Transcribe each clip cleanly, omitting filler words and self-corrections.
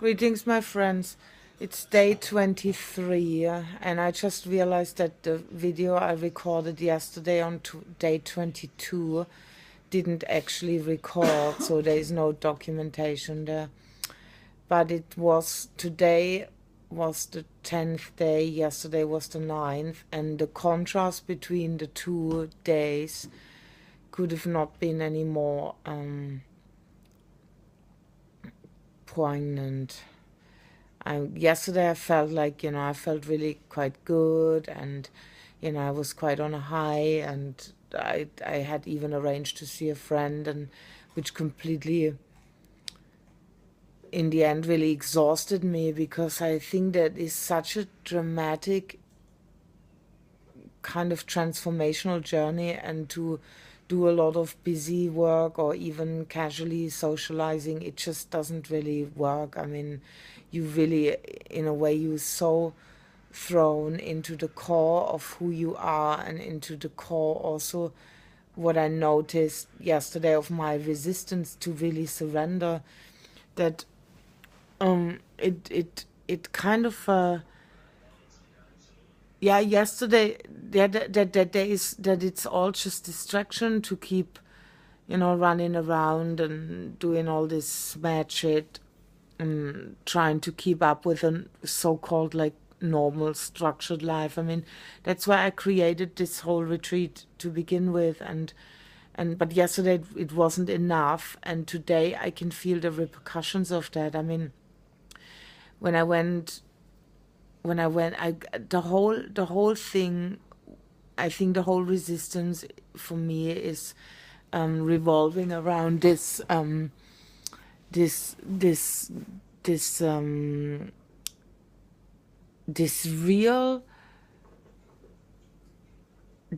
Greetings, my friends. It's day 23, and I just realized that the video I recorded yesterday on day 22 didn't actually record, so there is no documentation there. But today was the 10th day, yesterday was the 9th, and the contrast between the 2 days could have not been any more poignant. Yesterday I felt like, I felt really quite good, and, I was quite on a high, and I had even arranged to see a friend, and which completely, in the end, really exhausted me, because I think that is such a dramatic kind of transformational journey, and to do a lot of busy work or even casually socializing, it just doesn't really work. I mean, you really, in a way, you're so thrown into the core of who you are, and into the core also what I noticed yesterday of my resistance to really surrender, that it kind of yesterday, that it's all just distraction to keep, running around and doing all this mad shit, and trying to keep up with a so-called like normal structured life. I mean, that's why I created this whole retreat to begin with, and but yesterday it wasn't enough, and today I can feel the repercussions of that. I mean, when I went, the whole thing, I think the whole resistance for me is revolving around this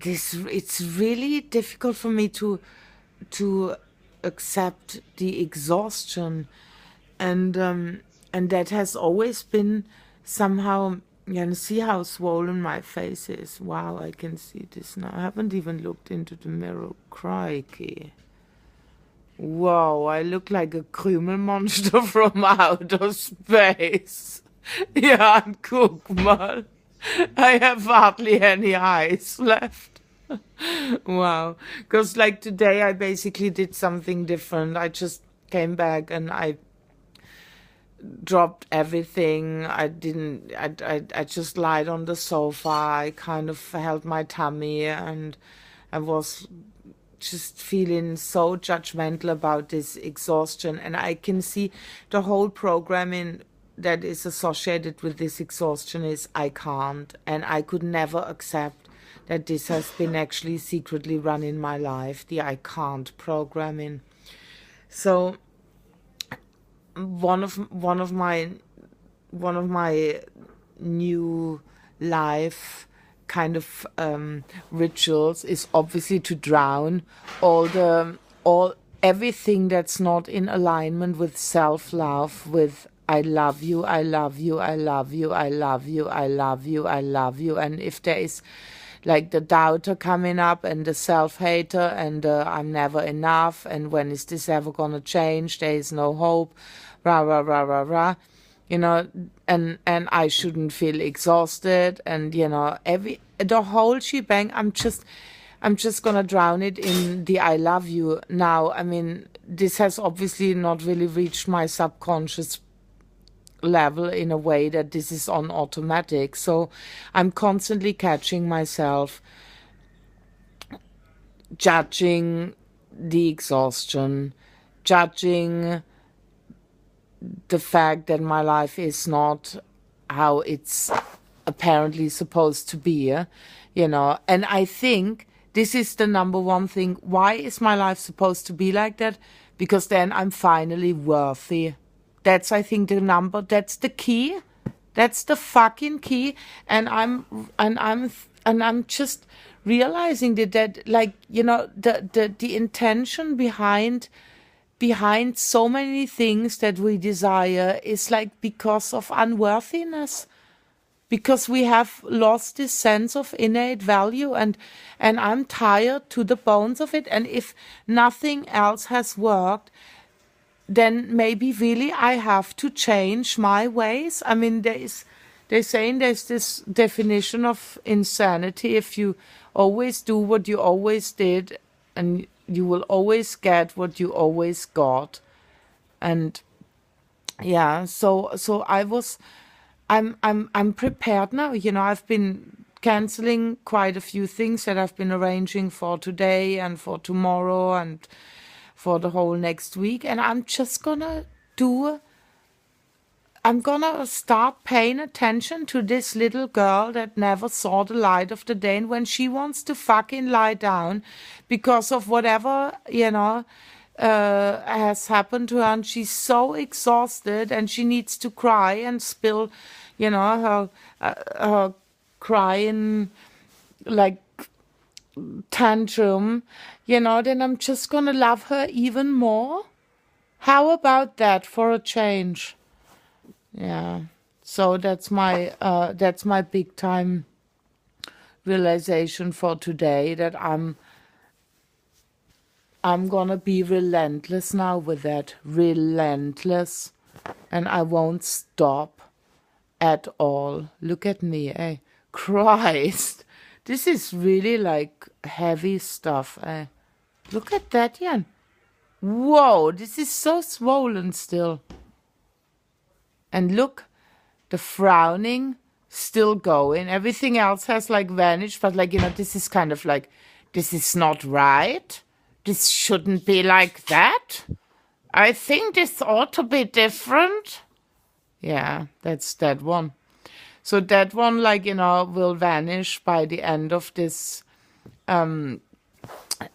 it's really difficult for me to accept the exhaustion, and that has always been somehow. You can see how swollen my face is. Wow, I can see this now. I haven't even looked into the mirror. Crikey. Wow, I look like a Krümel monster from outer space. Ja, guck mal. I have hardly any eyes left. Wow. Because like today I basically did something different. I just came back and I dropped everything. I just lied on the sofa. I kind of held my tummy, and I was just feeling so judgmental about this exhaustion. And I can see the whole programming that is associated with this exhaustion is I can't, and I could never accept that this has been actually secretly running my life, the I can't programming. So one of my new life kind of rituals is obviously to drown everything that's not in alignment with self-love, with I love you, I love you, I love you, I love you, I love you, I love you. And if there is like the doubter coming up, and the self-hater, and I'm never enough, and when is this ever gonna change, there is no hope, rah rah rah rah rah, and I shouldn't feel exhausted, and the whole shebang, I'm just gonna drown it in the I love you now. I mean, this has obviously not really reached my subconscious level in a way that this is on automatic. So I'm constantly catching myself judging the exhaustion, judging the fact that my life is not how it's apparently supposed to be, and I think this is the number one thing. Why is my life supposed to be like that? Because then I'm finally worthy. That's, I think, that's the key. That's the fucking key. And I'm just realizing that like, the intention behind so many things that we desire is like because of unworthiness, because we have lost this sense of innate value, and I'm tired to the bones of it. And if nothing else has worked, then maybe really I have to change my ways. I mean, they're saying there's this definition of insanity. If you always do what you always did, and you will always get what you always got. And yeah, so I'm prepared now. You know, I've been canceling quite a few things that I've been arranging for today and for tomorrow and for the whole next week, and I'm just gonna start paying attention to this little girl that never saw the light of the day, and when she wants to fucking lie down because of whatever, you know, has happened to her, and she's so exhausted and she needs to cry and spill, you know, her crying like tantrum, you know, then I'm just gonna love her even more. How about that for a change? Yeah. So that's my big time realization for today, that I'm gonna be relentless now with that. Relentless. And I won't stop at all. Look at me, eh? Christ. This is really like heavy stuff, eh? Look at that, Jan. Whoa, this is so swollen still. And look, the frowning still going. Everything else has like vanished, but like, you know, this is kind of like, this is not right. This shouldn't be like that. I think this ought to be different. Yeah, that's that one. So that one, like, you know, will vanish by the end of this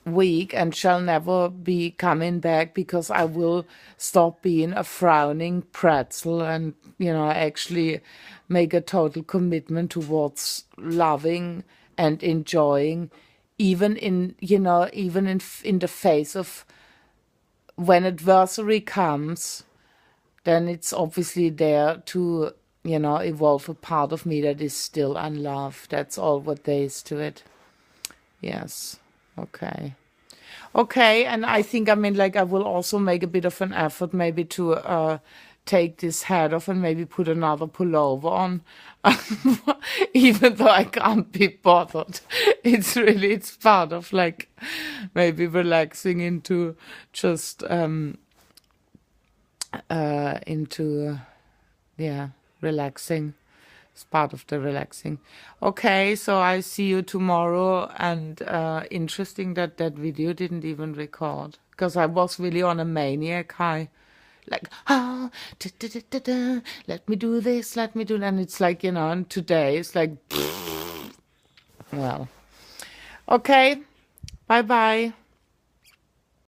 week and shall never be coming back, because I will stop being a frowning pretzel and, you know, actually make a total commitment towards loving and enjoying, even in, you know, even in the face of when adversity comes, then it's obviously there to, you know, evolve a part of me that is still unloved. That's all what there is to it. Yes. Okay. Okay, and I think, I mean, like, I will also make a bit of an effort maybe to take this hat off and maybe put another pullover on, even though I can't be bothered. It's part of, like, maybe relaxing into just, relaxing. It's part of the relaxing. Okay, so I see you tomorrow, and interesting that that video didn't even record, because I was really on a maniac high. Like, let me do this, let me do that. And it's like, you know, and today it's like, well. Okay, bye-bye.